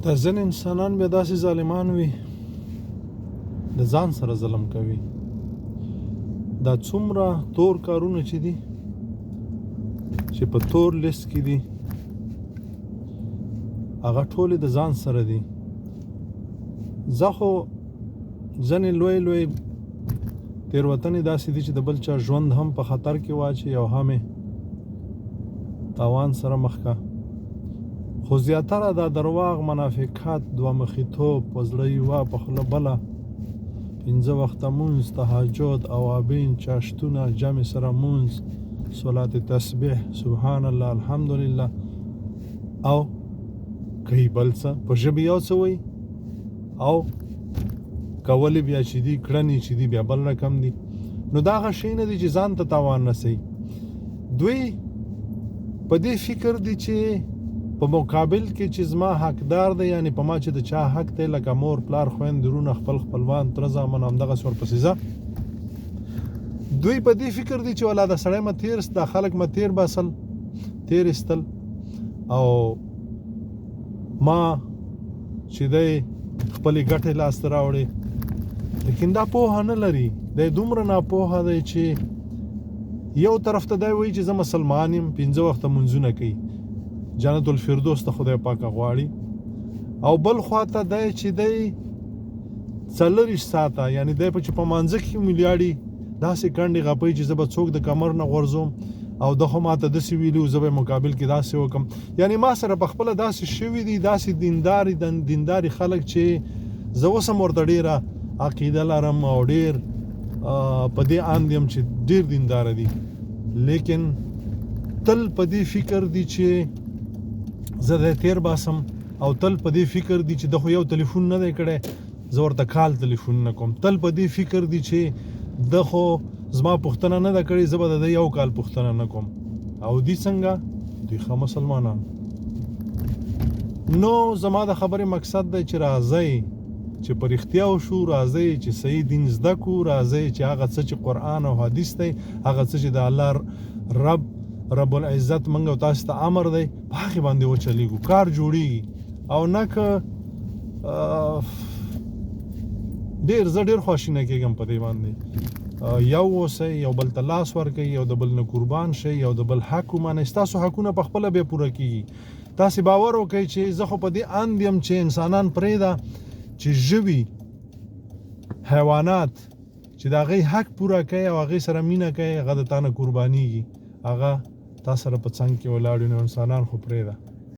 دا ځینې انسانان بیا داسې ظالمان وي د ځان سره ظلم کوي. دا څومره تور کارونه چې دي چې په تور لیست کې دي هغه ټولې د ځان سره دي. زه خو ځینې لوی تېروتنې داسې دي چې د بل چا ژوند هم په خطر کې واچي او هم یې تاوان سره مخ کا. خو زیاتره دا درواغ، منافقت، دوه مخیتوب، په زړه یوه په خوله بله، 5 وخته مونځ، تهجد، اوابین، چاشتونه، جمع سره مونځ، صلات تسبیح، سبحان الله، الحمدلله، او کوي بل څه په ژبې یو څه وایي او کولې بیا چې دي کړنې چې دي بیا بل رقم دي. نو دا هغه شی نه دي چې ځان ته تاوان رسوي. دوی په دې فکر دي چې په مقابل کې چې زما حقدار دی، یعنی په ما چې د چا حق دی، لکه مور، پلار، خویند، وروڼه، خپلوان، تره زامن، همدغسې ورپسې ځه. دوی په دې فکر دي چې والا د سړی مه تېر دا خلک مه تېر باسل، تېر ایستل، او ما چې دی خپلې ګټې لاسته راوړې. لیکن دا پوهه نه لري. دی دومره ناپوهه دی چې یو طرف ته دی وایي چې زه مسلمان یم، 5 وخته مونځونه کوي، جنت الفردوس ته خدای پاکه غواړي، او بل خوا ته دی چې دی 40 ساعته، یعنی دی چې په مانځه کې میلیاړي داسې کنډې غپوي چې زه به څوک د کمر نه غورځوم، او ده خو ماته داسې ویلي زه به مقابل کې داسې وکړم. یعنی ما سره په خپله داسې شوي دي، داسې دینداري خلک چې زه اوس هم ورته ډېره عقیده لرم او ډېر په دې اند یم چې ډېر دینداره دي، لیکن تل په دې فکر دي چې زه د تیر باسم، او تل په دې فکر دي چې د خو یو تلیفون نه دی کړی زه ورته کال تلیفون نه کوم، تل په دې فکر دي چې د خو زما پوښتنه نه ده کړې زه به د یو کال پوښتنه نه کوم. او دوی څنګه؟ دوی ښه مسلمانان. نو زما د خبرې مقصد دی چې راځئ چې په رښتیا وشو، راځئ چې صحیح دین زده کړو، راځئ چې هغه څه چې قرآن او حدیث دی، هغه څه چې د الله رب العزت منګ او تاسو ته امر دی، په هغې باندې وچلیږو، کار جوړیږي. او نه که زه ډېر خواشینه کېږم په دې باندې. یو اوسئ، یو بل ته لاس ورکئ، یو د بل نه قربان شئ، یو د بل حق ومنئ، ستاسو حقونه په خپله بیا پوره کېږي. تاسې باور وکئ چې زه خو په دې اند یم چې انسانان پرېږده چې ژوي، حیوانات چې د هغې حق پوره کوي او هغې سره مینه کوي، هغه د تا نه قربانېږي، هغه تا سره په څنګ کې ولاړ وي. نو انسانان خو پرېږده.